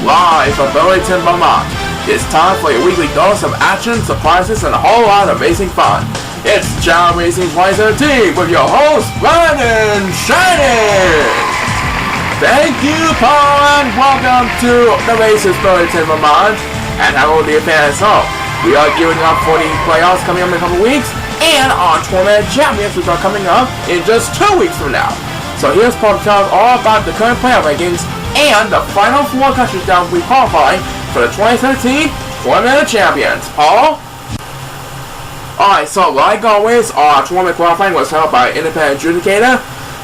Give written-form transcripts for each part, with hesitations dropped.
live from Burlington, Vermont. It's time for your weekly dose of action, surprises, and a whole lot of racing fun. It's Chao Racing 2013 with your host, Brian and Schneider. Thank you, Paul, and welcome to the races, Burlington, Vermont. And hello, dear fans. So, we are gearing up for the playoffs coming up in a couple weeks, and our tournament champions, which are coming up in just 2 weeks from now. So here's Paul to tell us all about the current playoff rankings and the final 4 countries that will be qualifying for the 2013 Tournament of Champions. Paul? Alright, so like always, our tournament qualifying was held by an independent adjudicator.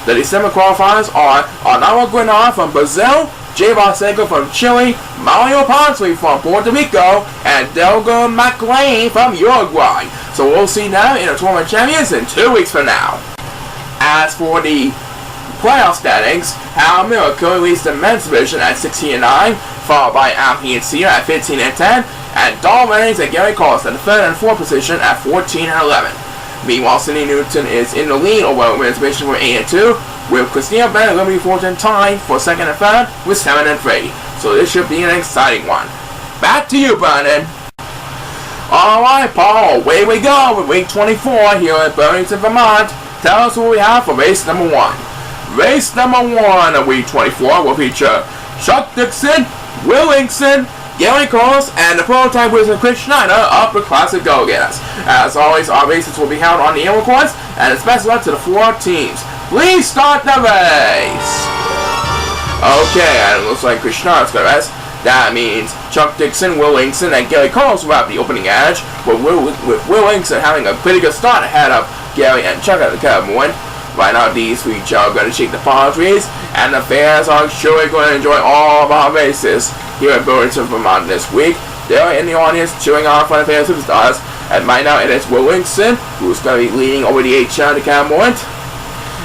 The December qualifiers are Arnaldo Guinar from Brazil, Jay Barseco from Chile, Mario Ponsley from Puerto Rico, and Delgo McLean from Uruguay. So we'll see now in the Tournament of Champions in 2 weeks from now. As for the playoff standings, Hal Miller currently leads the men's division at 16-9, followed by Anthony and Cena at 15-10, and Don Reynolds and Gary Carlson at the 3rd and 4th position at 14-11. Meanwhile, Sidney Newton is in the lead over the women's division with 8-2, with Christina Bennett and Liberty Fulton tied for 2nd and 3rd with 7-3. So this should be an exciting one. Back to you, Brandon. Alright, Paul, away we go with week 24 here at Burlington, Vermont. Tell us what we have for race number 1. Race number 1 of week 24 will feature Chuck Dixon, Will Inkson, Gary Coles, and the prototype wizard Chris Schneider of the Classic Go-Getters. As always, our races will be held on the indoor course, and it's best luck to the 4 teams. Please start the race! Okay, and it looks like Chris Schneider's got a race. That means Chuck Dixon, Will Inkson, and Gary Coles will have the opening edge, with Will Inkson having a pretty good start ahead of Gary and Chuck at the Cowboy. Right now, these three are going to shake the palm trees, and the fans are surely going to enjoy all of our races here at Burlington, Vermont this week. They're in the audience cheering on for the fans superstars, and right now it is Will Inkson who's going to be leading over the 8 shot of the Cowboy,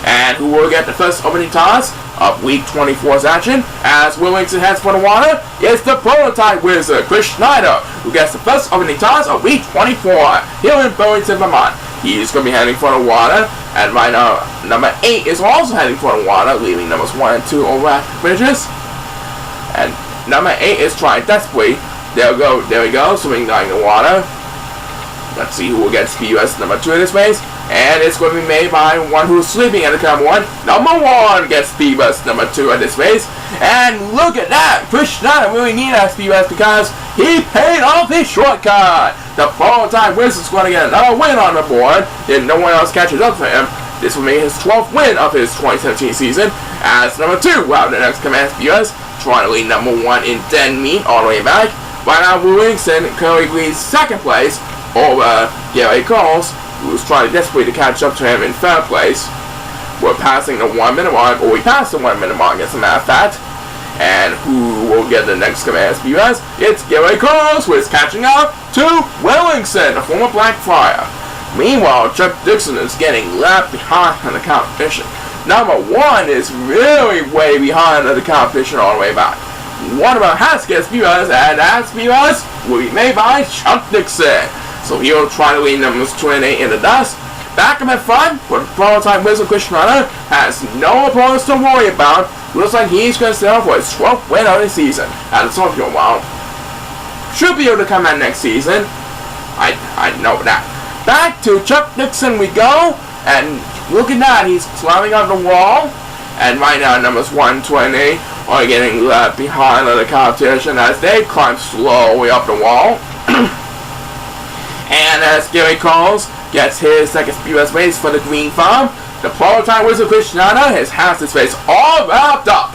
and who will get the first opening toss of week 24's action. As Will Inkson heads for the water, it's the prototype wizard Chris Schneider who gets the first opening toss of week 24 here in Burlington, Vermont. He's going to be heading for the water, and right now, number 8 is also heading for the water, leaving numbers 1 and 2 over at bridges. And number 8 is trying desperately. There we go, swimming down the water. Let's see who will get SPUS number 2 in this race. And it's going to be made by one who's sleeping at the count 1. Number 1 gets SPUS number 2 in this race. And look at that! Chris Schneider really needs SPUS because he paid off his shortcut. The prototype wizard's going to get another win on the board if no one else catches up for him. This will make his 12th win of his 2017 season, as number 2 will have the next command SPUS, trying to lead number 1 in dead meat all the way back. Right now, Will Inkson currently leads 2nd place over Gary Coles, who's trying desperately to catch up to him in 3rd place. We're passing the 1 minute mark, or we passed the 1 minute mark as a matter of fact. And who will get the next command SPUS? It's Gary Coles, who is catching up to Will Inkson, the former Black Flyer. Meanwhile, Chuck Dixon is getting left behind in the competition. Number 1 is really way behind in the competition all the way back. One of them has to get SPUS, and that SPUS will be made by Chuck Dixon. So he'll try to lead numbers 28 in the dust. Back up in front, with prototype wizard Chris Schneider has no opponents to worry about. Looks like he's going to settle for his 12th win of the season at the Tokyo Mile. Should be able to come out next season. I know that. Back to Chuck Dixon we go, and look at that, he's climbing up the wall. And right now, numbers 120 are getting left behind on the competition as they climb slowly up the wall. And as Gary Coles gets his 2nd SPUS race for the Green Farm, the prototype wizard Chris Schneider has his face all wrapped up.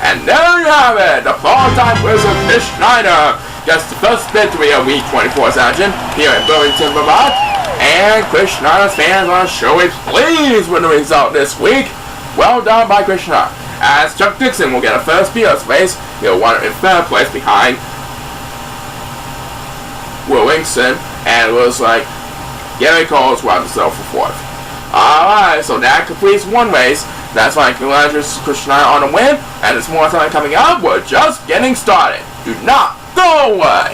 And there you have it, the prototype wizard Chris Schneider gets the first victory of week 24's action here in Burlington, Vermont. And Chris Schneider's fans are surely pleased with the result this week. Well done by Chris Schneider. As Chuck Dixon will get a first SPUS race, he'll win in 3rd place behind Will Inkson, and it looks like Gary Coles will have to settle for 4th. Alright, so that completes 1 race. That's why congratulations Chris Schneider on the win, and there's more time coming up. We're just getting started. Do not go away!